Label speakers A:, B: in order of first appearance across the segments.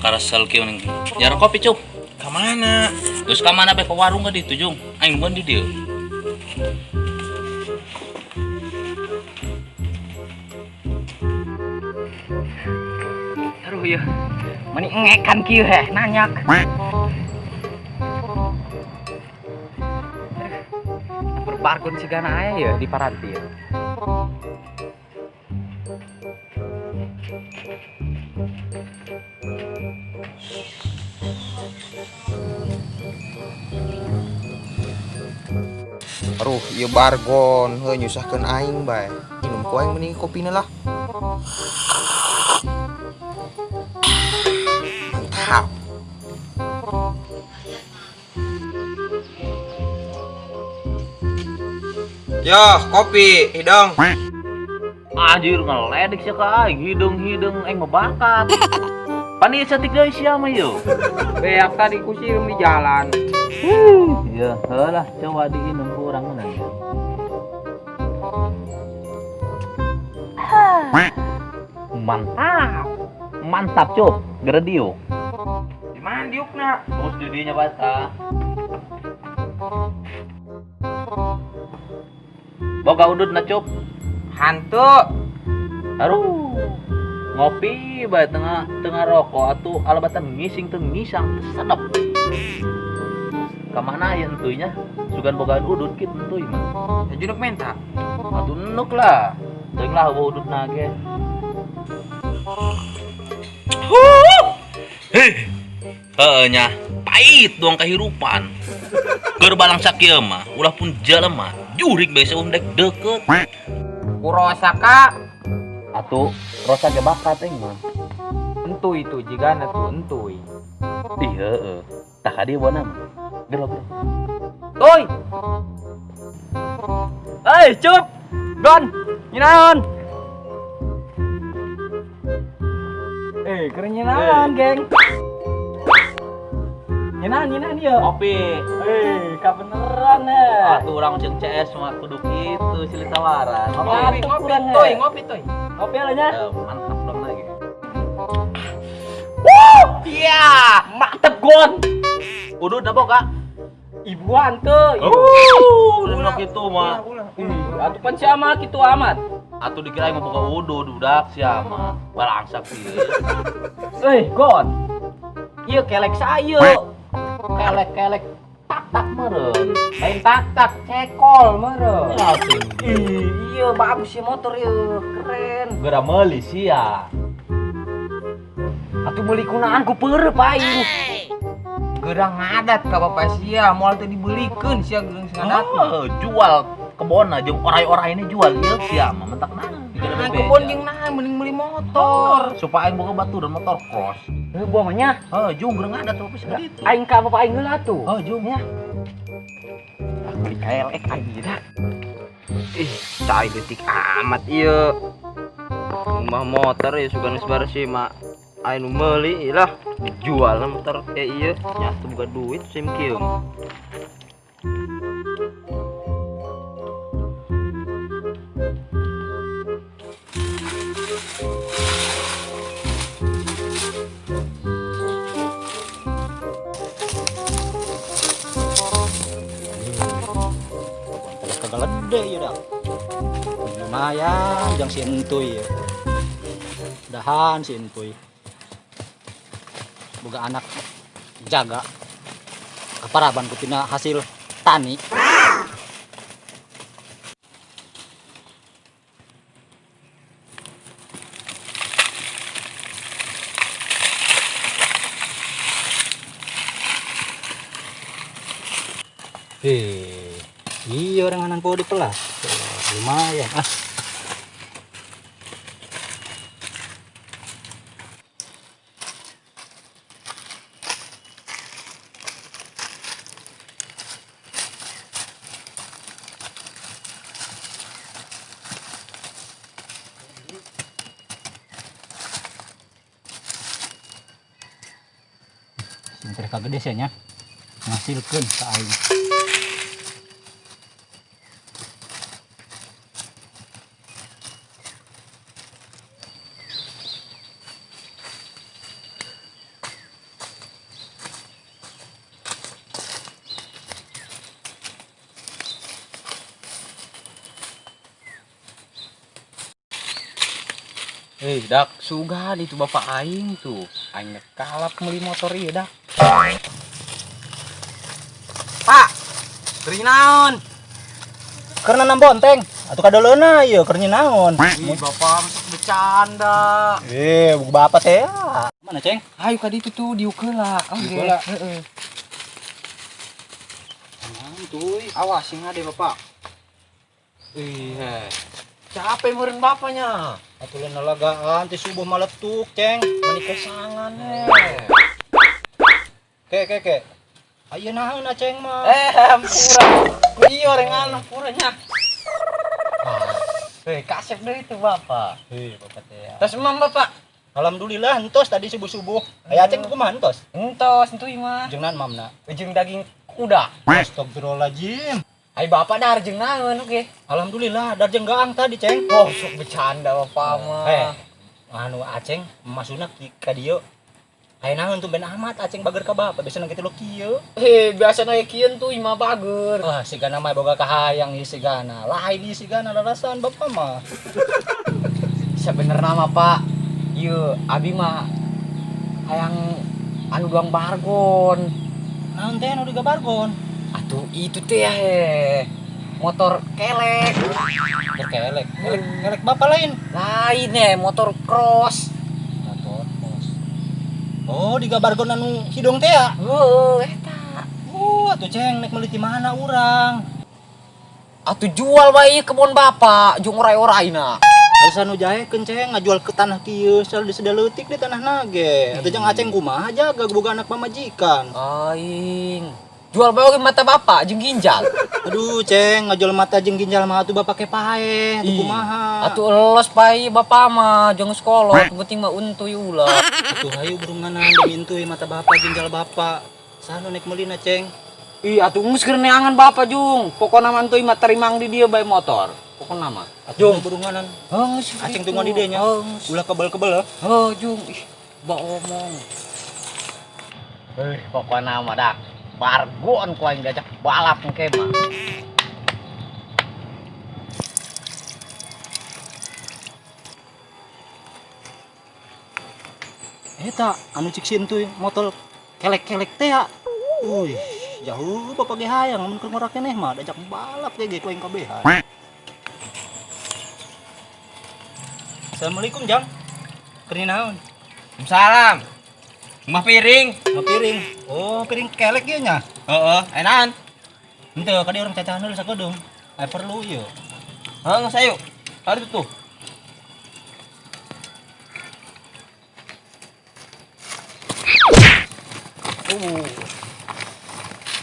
A: Karasal kieu ning. Nyara kopi cuk.
B: Kemana?
A: Terus ka mana ke warung ka ditu jung. Aing mun di dieu.
C: Aduh ya. Meni ngekan kieu heh nanyak. Berbargon sigana aya ya di Paranti ya.
B: Aduh, ieu bargon heuh nyusahkeun aing bae. Minum ku aing mending kopina lah. Mantap. Yo, kopi, hidung.
A: Anjir ngeledik sia ka aing hidung-hidung aing mah bakat. Pan ieu satik deui sia mah yeuh.
C: Beak tadi ku sirum di jalan.
A: Ya, heulah coba diinum ku urang meunang. Mantap. Mantap, Cuk. Gerediuk.
C: Di mana diukna?
A: Terus di dinya bata. Boga udutna, Cuk.
C: Hantu.
A: Aduh. Ngopi bae tengah rokok atuh alabatan ngising teu ngisang sedep. Kamana aya entuy nya? Sugan bogaan udut kitu entuy mah.
C: Ya junuk menta.
A: Atuh neuk lah. Teuing lah bawa udutna ge. Heuh nya, pait doang kahirupan. Keur balang sakieu mah, ulah pun jelema, jurig bae saundek deukeut.
C: Kurosa ka.
A: Atuh rosa ge bakat teh mah.
C: Entuy itu jigana tuh entuy.
A: Ih heueuh. Tah ka dieu bona mah. Gerok.
C: Toy. Hei, cup. Gon, nyinaon? Keren nyinaon, geng. Nyinaon ieu.
A: Kopi.
C: Kabeneran ya.
A: Atuh urang jeung CS mah kudu kitu silih tawaran.
C: Ngopi toy. Ngopi lah nya.
A: Mantap dong lagi.
C: Iya, mantep Gon.
A: Udut na boga.
C: Ibuan teuy.
A: Ulah kitu mah.
C: Atuh pan siapa kitu amat.
A: Atuh dikira mah boga udut budak sia mah. Balangsak ieu.
C: Gon. Ieu kelek saeu.
A: Kelek tak meureun.
C: Lain tak cekol meureun.
A: Ya tuh.
C: Iya bagus ya motor ieu, keren.
A: Geura meuli sia.
C: Atuh meuli kunaan ku peureup aing. Geurang ngadat ka bapak sia, moal teh dibelikeun sia geurang ngadat.
A: Oh, jual kebona jeung orai-orai ini jual ieu sia mah mentak naon.
C: Nah, kebon jeung naon mending meuli motor.
A: Supaya aing boga baturan motor cross.
C: Heuh buangnya.
A: Jung geurang ngadat apa sih gitu.
C: Aing ka bapak aing heula tuh.
A: Jung ya.
C: Beli KLX aing dah. Cai detik amat ieu. Rumah motor ya sugan sebar sih mak. Aing meuli lah dijual motor kayak ieu. Nya teu boga duit sim kieu.
D: Gede ya dah. Lumayan jang si entuy ya. Dahan si entuy. Boga anak jaga. Kaparaban ku tina hasil tani. Iya orang anak gua di kelas. Lumayan. Sebentar kagede sia nya. Ngasilkeun ka aing. Dak, sugah itu bapak aing tuh. Aing kalap meuli motor ieu, Dak. Pak, keur naon? Karena nam bonteng, atuh kadeleuna ieu keur naon? Ih, bapak masuk bercanda. Buku bapak teh. Mana, Ceng? Ayo ka ditu tuh diuk heula. Oke. Heeh. Tuh, awas sing ade bapak. Capek meureun bapaknya. Atuh nalagaan teh subuh maletuk, Ceng. Menikah sangan Ke. Ayeuna naheuna Ceng mah. Ampura. Kuieu orang anak puranya. Kasep deui itu bapak. Bapak teh. Tos emang bapak. Alhamdulillah entos tadi subuh-subuh. Aya Ceng kumaha entos? Entos mah. Jeung naon mamna? Jeung daging kuda. Astagfirullahaladzim. Ai bapak darjeng naon oke. Alhamdulillah darjeng gaang tadi, Ceng. Oh, sok bercanda bapak mah. Anu Aceng masuna ka dieu. Aya naon tuh ben amat Aceng bager ka bapak biasana kitu lo kieu. Biasana kieu tuh imah bager. Wah, sigana mah boga kahayang ieu sigana. Lain ieu sigana lalasan bapak mah. Sebenerna mah Pak, ieu abi mah hayang anu doang bargon. Naon teh anu diga bargon? Atuh itu teh motor kelek. Motor kelek. Kelek bapak lain. Lain motor cross. Motor cross. Oh, diga bargon anu hidung teh ya? Heuh, eta. Atuh Ceng nek meuli ti mana urang? Atuh jual bae kebon bapak, jeung oray-orayna. Harus anu jahekeun Ceng ngajual ke tanah kieu, sal disedeleutik di tanah nage. Atuh jeung Aceng kumaha jaga boga anak pamajikan. Aing jual bae mata bapak jeung ginjal. Aduh Ceng ngajual mata jeung ginjal mah atuh bapak kepae, atuh kumaha? Atuh elos bae bapak mah jeung sekolot, penting mah untuy ulah. Atuh hayu burunganan demi untuy mata bapak ginjal bapak. Sanu nek meulina Ceng? Ih atuh geus keur neangan bapak Jung. Pokona mah untuy mah terimang di dieu bae motor. Pokona mah. Jung burunganan. Aceng tunggu di dieu nya. Ulah kebel-kebel. Jung. Ih, ba omong. Pokona mah dak. Bargon ku aing diajak balap engke mah. Eta anu cik sintuy motor kelek-kelek teh ya. Uy, jauh bapak ge hayang mun keur ngora keneh mah diajak balap ge ku aing kabehan. Assalamualaikum, Jang. Keur naon?
C: Salam. Mah piring.
D: Oh, piring kelek ieu nya.
C: Heeh, enakan.
D: Henteu ka dieu urang cacahan heula sakedeung. Aya perlu ieu.
C: Geus ayo. Hari tuh.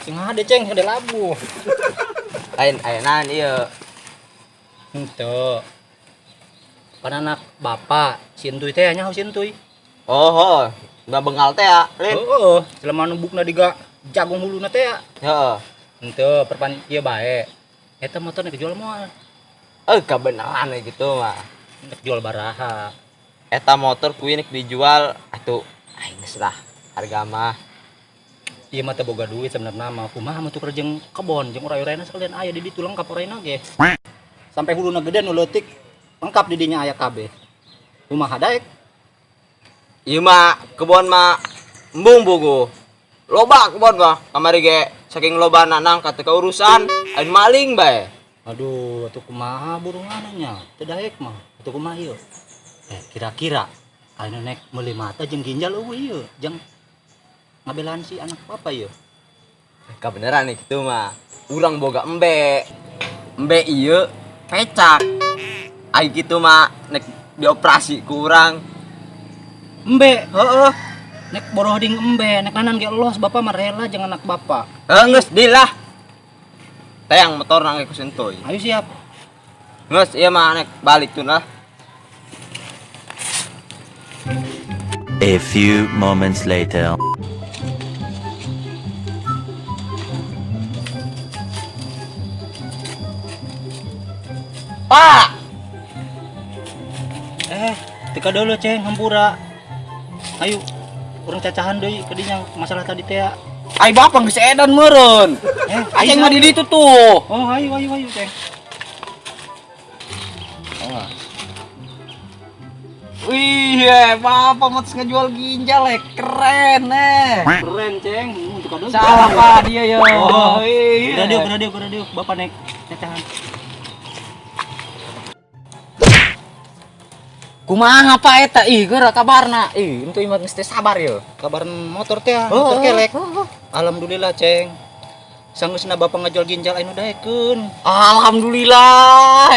D: Sing ade Ceng, ade labu.
C: Ayenan ieu.
D: Henteu. Pan anak bapak, sintuy teh nya sintuy.
C: Oh, udah bengal teh ya, Lin.
D: Heeh, selama nubukna diga jagung huluna teh ya.
C: Heeh.
D: Henteu perpan ieu bae. Eta motorna kejual moal.
C: Kebenaran gitu mah.
D: Nek jual baraha.
C: Eta motor kuwi nek dijual atuh aing geus lah harga mah.
D: Ieu mah teh boga duit sebenarnya mah. Kumaha mah tuker jeung kebon jeung uray-urayna sekalian aya di ditu lengkap urayna ge. Sampai huluna gede nu leutik lengkap di dinya aya kabeh. Kumaha daek?
C: Ieu mah kebon mah embung bogo. Loba kebon mah kamari ge saking lobana nangkat teh urusan aya maling bae.
D: Aduh, atuh kumaha burunganna nya? Teu daek mah. Atuh kumaha ieu? Kira-kira anu nek meuli mata jeung ginjal eueuh ieu, jeung ngabelaan si anak bapak ieu.
C: Kebenaran nih gitu mah. Urang boga embe. Embe ieu pecak. Ai kitu mah nek dioperasi ku urang.
D: Embe, heeh. Nek boroh ding embe, nek nanan ge elos bapak mah rela jeung anak bapak.
C: Geus dilah. Tayang motor nang ku sentoy.
D: Ayo siap.
C: Geus ieu mah nek balik tuh nah.
E: A few moments later.
C: Pak.
D: Tika dulu Ceng, hampura. Ayo, urang cacahan deui ke dinya masalah tadi teh.
C: Ai bapak geus edan meureun. Aceng mah di ditu tuh.
D: Oh, ayo Ceng. Oh. Wih, Bapak mau ngejual ginjal keren
C: Keren, Ceng. Untuk kado.
D: Salah Pak dia ya.
C: Oh,
D: iya.
C: Kuda diuk. Bapak naik cacahan.
D: Kumaha Pak eta? Ih, geura kabarna. Ih, untuk imat mesti sabar ya.
C: Kabar motor teh, motor kelek. Alhamdulillah, Ceng. Sanggeusna Bapak ngajual ginjal anu daekeun.
D: Alhamdulillah.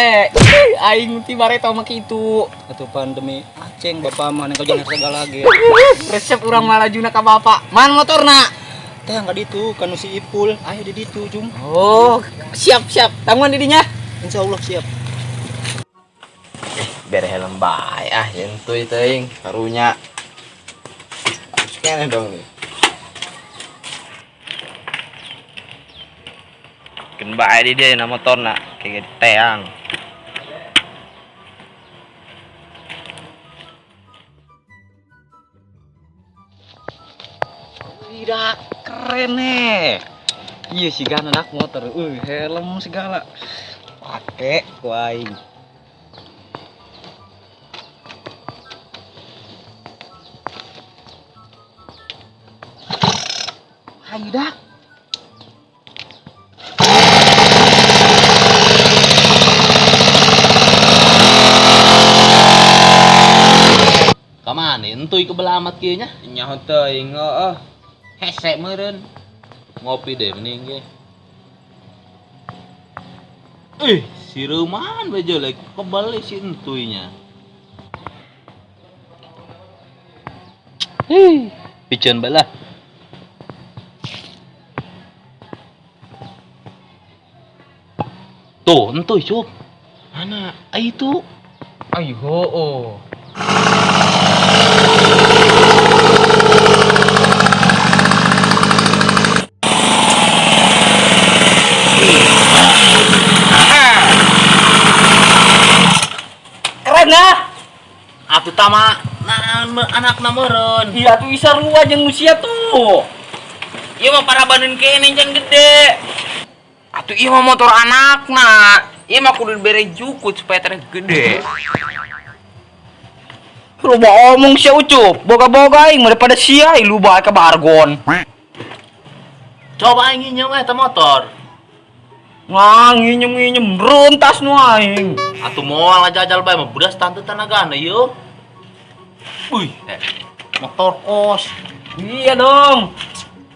D: Aing ti bare tau mah kitu.
C: Atuh pandemi, Ceng Bapak mah ngajual segala lagi.
D: Resep urang malajuna ka Bapak. Man motorna?
C: Teh enggak ditu, kanu si Ipul. Ayo di ditu, Jung.
D: Oh, siap. Tanggungan didinya.
C: Insyaallah siap.
B: Bere helm bae yentuy teuing karunya. Kene dong nih.
C: Ken bae di dia na motorna kayak teang.
D: Tidak keren Iya sih kan anak motor. Helm segala. Pakai ku aing. Ayo dah.
A: Kamane entuy kebelamat kieu nya?
C: Nyaho teuing heuh. Hese meureun.
A: Ngopi deh mending ge. Si Reuman bae jelek kebalik si entuynya. Piceun bae lah. Tuh, entuy cup. Mana? Itu.
D: Ayo heuh. Keren nah.
A: Atuh tama anakna meureun.
D: Iya tuh isa rua jeung usia tuh.
A: Ieu mah parabaneun kene jeung gede.
D: Atuh ieu mah motor anakna. Ieu mah kudu dibere jukut supaya teh gede. Lu mau omong sia ucup, boga-boga aing daripada sia lu bae ke bargon.
A: Coba aing nginjem eta motor.
D: Nginjem runtas nu aing.
A: Atuh moal ngajajal bae mah budas tante tanagana yeuh. Motor kos.
D: Iya dong.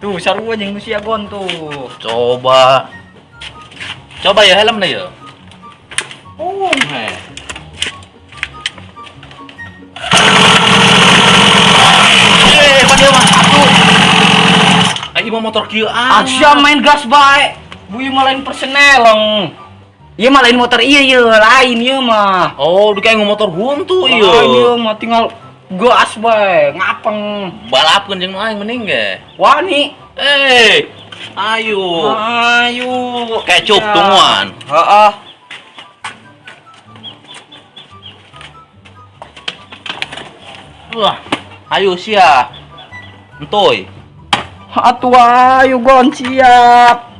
D: Tuh sarua jeung usia gon tuh.
A: Coba ya helmna ya. Padahal mah atuh. Aing mah motor kieu
D: Asia main gas bae. Buyu mah lain personeleng. Ieu mah lain motor ieu lain ieu mah.
A: Oh, di kayak motor huntu ieu.
D: Ieu mah tinggal gas bae, ngapeng.
A: Balapkeun jeung aing mending ge.
D: Wani.
A: Ayo.
D: Ayo.
A: Kecup tungguan.
D: Heeh.
A: Wah, ayo sia. Entoy.
D: Atuh ayo gon siap.